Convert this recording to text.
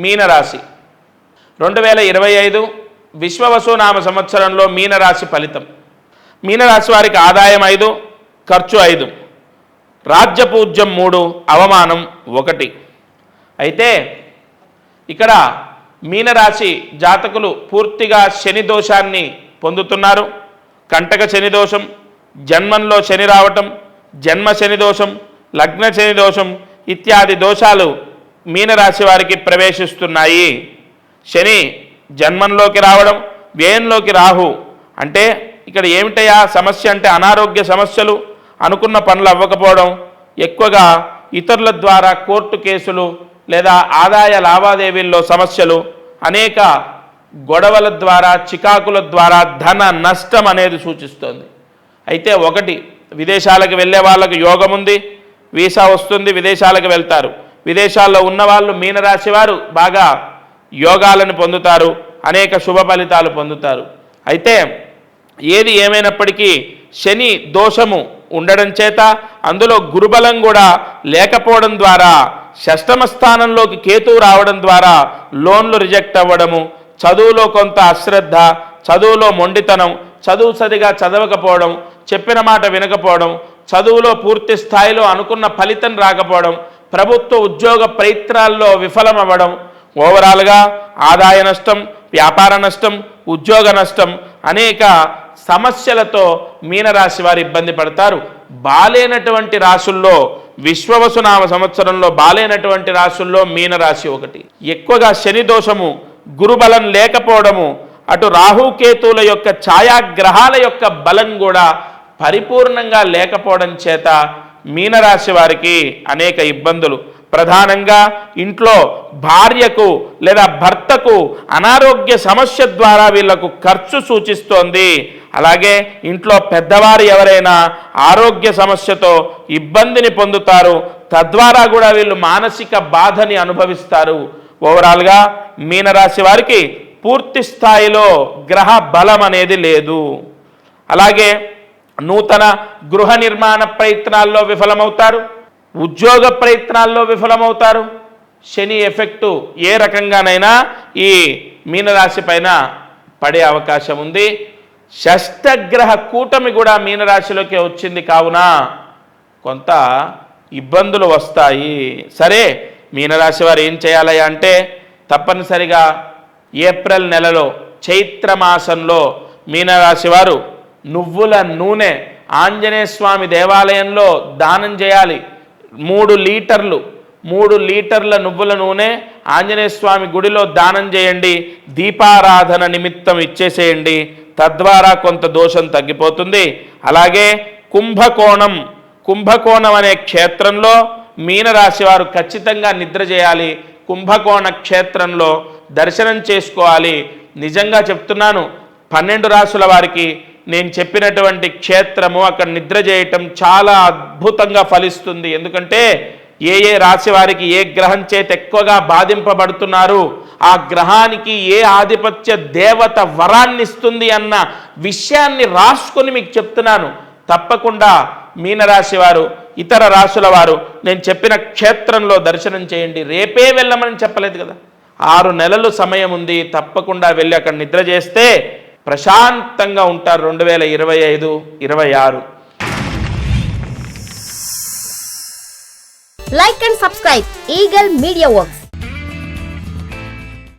మీనరాశి 2025 విశ్వవసునామ సంవత్సరంలో మీనరాశి ఫలితం. మీనరాశి వారికి ఆదాయం 5, ఖర్చు 5, రాజ్యపూజ్యం 3, అవమానం 1. అయితే ఇక్కడ మీనరాశి జాతకులు పూర్తిగా శని దోషాన్ని పొందుతున్నారు. కంటక శని దోషం, జన్మంలో శని రావటం, జన్మ శని దోషం, లగ్న శని దోషం ఇత్యాది దోషాలు మీనరాశి వారికి ప్రవేశిస్తున్నాయి. శని జన్మంలోకి రావడం, వ్యయంలోకి రాహు అంటే ఇక్కడ ఏమిటయా సమస్య అంటే అనారోగ్య సమస్యలు, అనుకున్న పనులు అవ్వకపోవడం, ఎక్కువగా ఇతరుల ద్వారా కోర్టు కేసులు లేదా ఆదాయ లావాదేవీల్లో సమస్యలు, అనేక గొడవల ద్వారా చికాకుల ద్వారా ధన నష్టం అనేది సూచిస్తోంది. అయితే ఒకటి, విదేశాలకు వెళ్ళే వాళ్ళకు యోగం ఉంది, వీసా వస్తుంది, విదేశాలకు వెళ్తారు. విదేశాల్లో ఉన్నవాళ్ళు మీనరాశి వారు బాగా యోగాలను పొందుతారు, అనేక శుభ ఫలితాలు పొందుతారు. అయితే ఏది ఏమైనప్పటికీ శని దోషము ఉండడం చేత, అందులో గురుబలం కూడా లేకపోవడం ద్వారా, షష్టమ స్థానంలోకి కేతువు రావడం ద్వారా లోన్లు రిజెక్ట్ అవ్వడము, చదువులో కొంత అశ్రద్ధ, చదువులో మొండితనం, చదువు సరిగా చదవకపోవడం, చెప్పిన మాట వినకపోవడం, చదువులో పూర్తి స్థాయిలో అనుకున్న ఫలితం రాకపోవడం, ప్రభుత్వ ఉద్యోగ ప్రయత్నాల్లో విఫలమవ్వడం, ఓవరాల్గా ఆదాయ నష్టం, వ్యాపార నష్టం, ఉద్యోగ నష్టం, అనేక సమస్యలతో మీనరాశి వారు ఇబ్బంది పడతారు. బాలేనటువంటి రాశుల్లో విశ్వవసునామ సంవత్సరంలో బాలేనటువంటి రాశుల్లో మీనరాశి ఒకటి. ఎక్కువగా శని దోషము, గురుబలం లేకపోవడము, అటు రాహుకేతువుల యొక్క ఛాయాగ్రహాల యొక్క బలం కూడా పరిపూర్ణంగా లేకపోవడం చేత మీనరాశి వారికి అనేక ఇబ్బందులు. ప్రధానంగా ఇంట్లో భార్యకు లేదా భర్తకు అనారోగ్య సమస్య ద్వారా వీళ్లకు ఖర్చు సూచిస్తోంది. అలాగే ఇంట్లో పెద్దవారు ఎవరైనా ఆరోగ్య సమస్యతో ఇబ్బందిని పొందుతారు, తద్వారా కూడా వీళ్ళు మానసిక బాధని అనుభవిస్తారు. ఓవరాల్గా మీనరాశి వారికి పూర్తి స్థాయిలో గ్రహ బలం అనేది లేదు. అలాగే నూతన గృహ నిర్మాణ ప్రయత్నాల్లో విఫలమవుతారు, ఉద్యోగ ప్రయత్నాల్లో విఫలమవుతారు. శని ఎఫెక్టు ఏ రకంగానైనా ఈ మీనరాశి పైన పడే అవకాశం ఉంది. షష్టగ్రహ కూటమి కూడా మీనరాశిలోకి వచ్చింది కావున కొంత ఇబ్బందులు వస్తాయి. సరే, మీనరాశి వారు ఏం చేయాలి అంటే తప్పనిసరిగా ఏప్రిల్ నెలలో చైత్రమాసంలో మీనరాశి వారు నువ్వుల నూనె ఆంజనేయ స్వామి దేవాలయంలో దానం చేయాలి. 3 లీటర్ల నువ్వుల నూనె ఆంజనేయ స్వామి గుడిలో దానం చేయండి. దీపారాధన నిమిత్తం ఇచ్చేసేయండి, తద్వారా కొంత దోషం తగ్గిపోతుంది. అలాగే కుంభకోణం అనే క్షేత్రంలో మీనరాశి వారు ఖచ్చితంగా నిద్ర చేయాలి. కుంభకోణ క్షేత్రంలో దర్శనం చేసుకోవాలి. నిజంగా చెప్తున్నాను, 12 రాశుల వారికి నేను చెప్పినటువంటి క్షేత్రము అక్కడ నిద్ర చేయటం చాలా అద్భుతంగా ఫలిస్తుంది. ఎందుకంటే ఏ రాశి వారికి ఏ గ్రహం చేత ఎక్కువగా బాధింపబడుతున్నారు, ఆ గ్రహానికి ఏ ఆధిపత్య దేవత వరాన్ని ఇస్తుంది అన్న విషయాన్ని రాసుకొని మీకు చెప్తున్నాను. తప్పకుండా మీనరాశి వారు, ఇతర రాశుల వారు నేను చెప్పిన క్షేత్రంలో దర్శనం చేయండి. రేపే వెళ్ళమని చెప్పలేదు కదా, 6 నెలలు సమయం ఉంది. తప్పకుండా వెళ్ళి అక్కడ నిద్ర చేస్తే ప్రశాంతంగా ఉంటారు 2025-26. Like and subscribe Eagle Media Works.